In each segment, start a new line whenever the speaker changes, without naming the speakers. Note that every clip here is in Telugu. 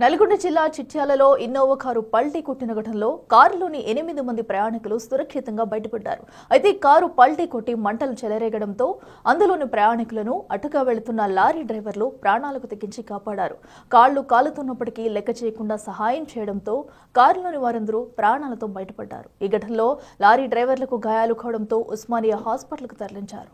నల్గొండ జిల్లా చిట్యాలలో ఇన్నోవా కారు పల్టీ కొట్టిన ఘటనలో కారులోని 8 మంది ప్రయాణికులు సురక్షితంగా బయటపడ్డారు. అయితే కారు పల్టీ కొట్టి మంటలు చెలరేగడంతో అందులోని ప్రయాణికులను అటుగా వెళుతున్న లారీ డ్రైవర్లు ప్రాణాలకు తెగించి కాపాడారు. కాళ్లు కాలుతున్నప్పటికీ లెక్క చేయకుండా సహాయం చేయడంతో కారులోని వారందరూ ప్రాణాలతో బయటపడ్డారు. ఈ ఘటనలో లారీ డ్రైవర్లకు గాయాలు కావడంతో ఉస్మానియా హాస్పిటల్కు తరలించారు.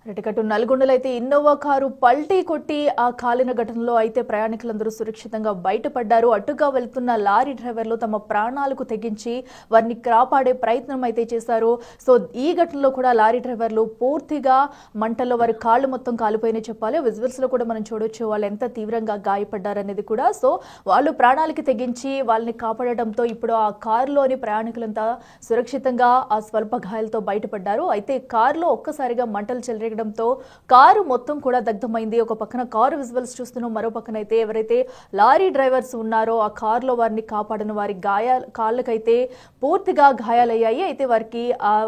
రెటికట్టు నల్గొండలో అయితే ఇన్నోవా కారు పల్టీ కొట్టి ఆ కాలిన ఘటనలో అయితే ప్రయాణికులందరూ సురక్షితంగా బయటపడ్డారు. అటుగా వెళ్తున్న లారీ డ్రైవర్లు తమ ప్రాణాలకు తెగించి వారిని కాపాడే ప్రయత్నం అయితే చేశారు. సో ఈ ఘటనలో కూడా లారీ డ్రైవర్లు పూర్తిగా మంటల్లో వారి కాళ్ళు మొత్తం కాలిపోయినాయి చెప్పాలి. విజువల్స్ లో కూడా మనం చూడొచ్చు వాళ్ళు ఎంత తీవ్రంగా గాయపడ్డారనేది కూడా. సో వాళ్ళు ప్రాణాలకి తెగించి వాళ్ళని కాపాడటంతో ఇప్పుడు ఆ కారులోని ప్రయాణికులంతా సురక్షితంగా ఆ స్వల్ప గాయాలతో బయటపడ్డారు. అయితే కారులో ఒక్కసారిగా మంటలు చెలరేగడంతో కారు మొత్తం కూడా దగ్ధమైంది. ఒక పక్కన కారు విజువల్స్ చూస్తున్నాం, మరో పక్కన అయితే ఎవరైతే లారీ డ్రైవర్స్ ఉన్నారో ఆ కారులో వారిని కాపాడిన వారి కాళ్ళకైతే పూర్తిగా గాయాలయ్యాయి. అయితే వారికి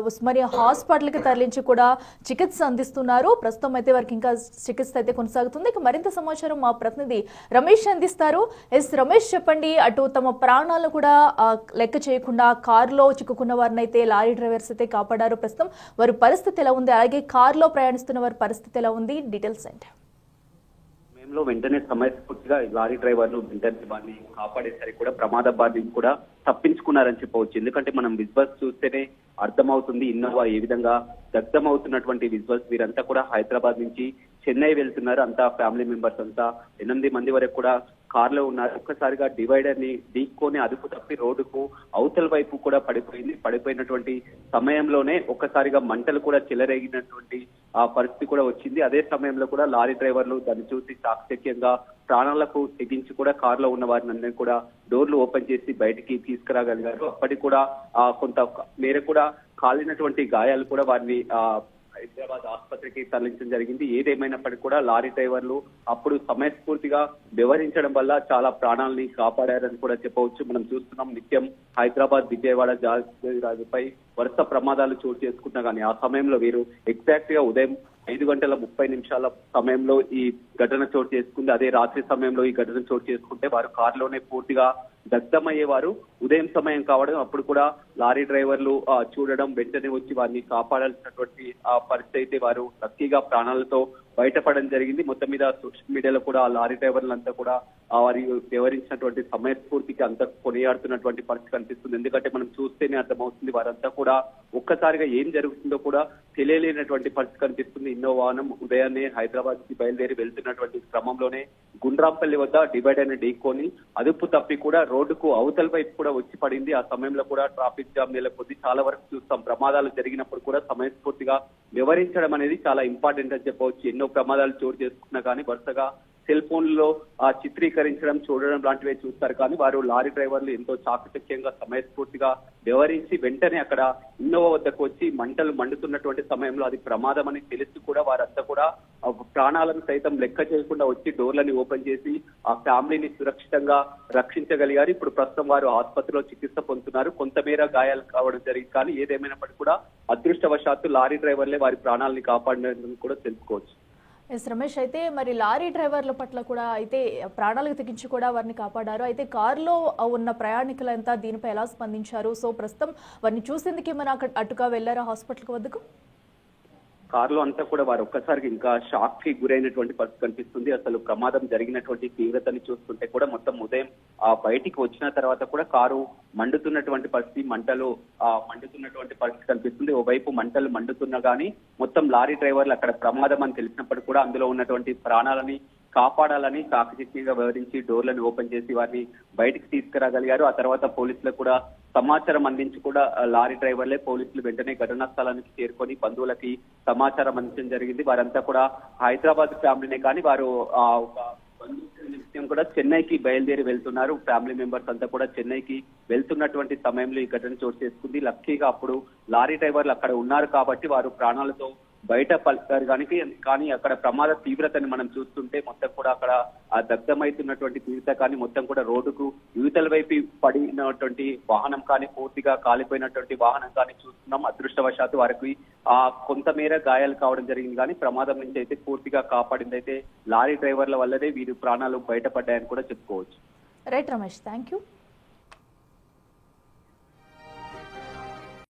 ఉస్మానియా హాస్పిటల్కి తరలించి కూడా చికిత్స అందిస్తున్నారు. ప్రస్తుతం అయితే వారికి ఇంకా చికిత్స అయితే కొనసాగుతుంది. ఇక మరింత సమాచారం మా ప్రతినిధి రమేష్ అందిస్తారు. రమేష్ చెప్పండి, అటు తమ ప్రాణాలను కూడా లెక్క చేయకుండా కారులో చిక్కుకున్న వారిని అయితే లారీ డ్రైవర్స్ అయితే కాపాడారు. ప్రస్తుతం వారి పరిస్థితి ఎలా ఉంది, అలాగే కారులో ప్రయాణిస్తున్న వారి పరిస్థితి ఎలా ఉంది, డీటెయిల్స్ ఏంటి?
సమయంలో వెంటనే సమయస్ఫూర్తిగా లారీ డ్రైవర్లు వెంటనే వారిని కాపాడేసరికి కూడా ప్రమాద బారి నుంచి కూడా తప్పించుకున్నారని చెప్పవచ్చు. ఎందుకంటే మనం విజువల్స్ చూస్తేనే అర్థమవుతుంది ఇన్నోవా ఏ విధంగా దగ్ధమవుతున్నటువంటి విజువల్స్. వీరంతా కూడా హైదరాబాద్ నుంచి చెన్నై వెళ్తున్నారు. అంతా ఫ్యామిలీ మెంబర్స్ అంతా 8 మంది వరకు కూడా కారులో ఉన్నారు. ఒక్కసారిగా డివైడర్ ని ఢీక్కొని అదుపు తప్పి రోడ్డుకు అవతల వైపు కూడా పడిపోయినటువంటి సమయంలోనే ఒక్కసారిగా మంటలు కూడా చెలరేగినటువంటి ఆ పరిస్థితి కూడా వచ్చింది. అదే సమయంలో కూడా లారీ డ్రైవర్లు దాన్ని చూసి చాకచక్యంగా ప్రాణాలకు తెగించి కూడా కారులో ఉన్న వారిని అందరినీ కూడా డోర్లు ఓపెన్ చేసి బయటికి తీసుకురాగలిగారు. అప్పటికి కూడా కొంత మేర కూడా కాలినటువంటి గాయాలు కూడా వారిని హైదరాబాద్ ఆసుపత్రికి తరలించడం జరిగింది. ఏదేమైనప్పటికీ కూడా లారీ డ్రైవర్లు అప్పుడు సమయస్ఫూర్తిగా వ్యవహరించడం వల్ల చాలా ప్రాణాలని కాపాడారని కూడా చెప్పవచ్చు. మనం చూస్తున్నాం నిత్యం హైదరాబాద్ విజయవాడ జాతీయపై వరుస ప్రమాదాలు చోటు చేసుకుంటున్నా కానీ ఆ సమయంలో వీరు ఎగ్జాక్ట్ గా ఉదయం 5:30 సమయంలో ఈ ఘటన చోటు చేసుకుంది. అదే రాత్రి సమయంలో ఈ ఘటన చోటు చేసుకుంటే వారు కారులోనే పూర్తిగా దగ్ధమయ్యేవారు. ఉదయం సమయం కావడం అప్పుడు కూడా లారీ డ్రైవర్లు చూడడం, వెంటనే వచ్చి వారిని కాపాడాల్సినటువంటి ఆ పరిస్థితి అయితే వారు లక్కీగా ప్రాణాలతో బయటపడడం జరిగింది. మొత్తం మీద సోషల్ మీడియాలో కూడా ఆ లారీ డ్రైవర్లంతా కూడా వారి వివరించినటువంటి సమయస్ఫూర్తికి అంతా కొనియాడుతున్నటువంటి పరిస్థితి కనిపిస్తుంది. ఎందుకంటే మనం చూస్తేనే అర్థమవుతుంది వారంతా కూడా ఒక్కసారిగా ఏం జరుగుతుందో కూడా తెలియలేనటువంటి పరిస్థితి కనిపిస్తుంది. ఇన్నోవానం ఉదయాన్నే హైదరాబాద్ కి బయలుదేరి వెళ్తున్నటువంటి క్రమంలోనే గుండ్రాంపల్లి వద్ద డివైడర్ ని ఢీక్కొని అదుపు తప్పి కూడా రోడ్డుకు అవతల వైపు కూడా వచ్చి పడింది. ఆ సమయంలో కూడా ట్రాఫిక్ జామ్ నెలకొంది. చాలా వరకు చూస్తాం ప్రమాదాలు జరిగినప్పుడు కూడా సమయస్ఫూర్తిగా వివరించడం అనేది చాలా ఇంపార్టెంట్ అని చెప్పవచ్చు. ఎన్నో ప్రమాదాలు చోటు చేసుకున్నా కానీ వరుసగా సెల్ ఫోన్లలో చిత్రీకరించడం, చూడడం లాంటివే చూస్తారు. కానీ వారు లారీ డ్రైవర్లు ఎంతో చాకచక్యంగా సమయస్ఫూర్తిగా వ్యవహరించి వెంటనే అక్కడ ఇన్నోవా వద్దకు వచ్చి మంటలు మండుతున్నటువంటి సమయంలో అది ప్రమాదం అని తెలిసి కూడా వారంతా కూడా ప్రాణాలను సైతం లెక్క చేయకుండా వచ్చి డోర్లని ఓపెన్ చేసి ఆ ఫ్యామిలీని సురక్షితంగా రక్షించగలిగారు. ఇప్పుడు ప్రస్తుతం వారు ఆసుపత్రిలో చికిత్స పొందుతున్నారు. కొంతమేర గాయాలు కావడం జరిగింది. కానీ ఏదేమైనప్పటికీ కూడా అదృష్టవశాత్తు లారీ డ్రైవర్లే వారి ప్రాణాలని కాపాడినని కూడా తెలుసుకోవచ్చు.
రమేష్, అయితే మరి లారీ డ్రైవర్ల పట్ల కూడా అయితే ప్రాణాలకు తెగించి కూడా వారిని కాపాడారు. అయితే కారులో ఉన్న ప్రయాణికులంతా దీనిపై ఎలా స్పందించారు? సో ప్రస్తుతం వారిని చూసేందుకు ఏమైనా అటుగా వెళ్లారా హాస్పిటల్ వద్దకు?
కారులో అంతా కూడా వారు ఒక్కసారికి ఇంకా షాక్ కి గురైనటువంటి పరిస్థితి కనిపిస్తుంది. అసలు ప్రమాదం జరిగినటువంటి తీవ్రతని చూస్తుంటే కూడా మొత్తం ఉదయం బయటికి వచ్చిన తర్వాత కూడా కారు మండుతున్నటువంటి పరిస్థితి, మండుతున్నటువంటి పరిస్థితి కనిపిస్తుంది. ఓవైపు మంటలు మండుతున్నా గానీ మొత్తం లారీ డ్రైవర్లు అక్కడ ప్రమాదం అని తెలిసినప్పుడు కూడా అందులో ఉన్నటువంటి ప్రాణాలని కాపాడాలని చాకచక్యంగా వ్యవహరించి డోర్లను ఓపెన్ చేసి వారిని బయటికి తీసుకురాగలిగారు. ఆ తర్వాత పోలీసులకు కూడా సమాచారం అందించి కూడా లారీ డ్రైవర్లే పోలీసులు వెంటనే ఘటనా స్థలానికి చేరుకొని బంధువులకి సమాచారం అందించడం జరిగింది. వారంతా కూడా హైదరాబాద్ ఫ్యామిలీనే కానీ వారు నిత్యం కూడా చెన్నైకి బయలుదేరి వెళ్తున్నారు. ఫ్యామిలీ మెంబర్స్ అంతా కూడా చెన్నైకి వెళ్తున్నటువంటి సమయంలో ఈ ఘటన చోటు చేసుకుంది. లక్కీగా అప్పుడు లారీ డ్రైవర్లు అక్కడ ఉన్నారు కాబట్టి వారు ప్రాణాలతో బయట పలికారు కానీ అక్కడ ప్రమాద తీవ్రతని మనం చూస్తుంటే మొత్తం కూడా అక్కడ ఆ దగ్ధమైతున్నటువంటి తీవ్రత కానీ మొత్తం కూడా రోడ్డుకు యువతల వైపు పడినటువంటి వాహనం కానీ పూర్తిగా కాలిపోయినటువంటి వాహనం కానీ చూస్తున్నాం. అదృష్టవశాత్తు వారికి కొంతమేర గాయాలు కావడం జరిగింది కానీ ప్రమాదం నుంచి అయితే పూర్తిగా కాపాడింది అయితే లారీ డ్రైవర్ల వల్లనే వీరి ప్రాణాలు బయటపడ్డాయని కూడా చెప్పుకోవచ్చు.
Right Ramesh, thank you.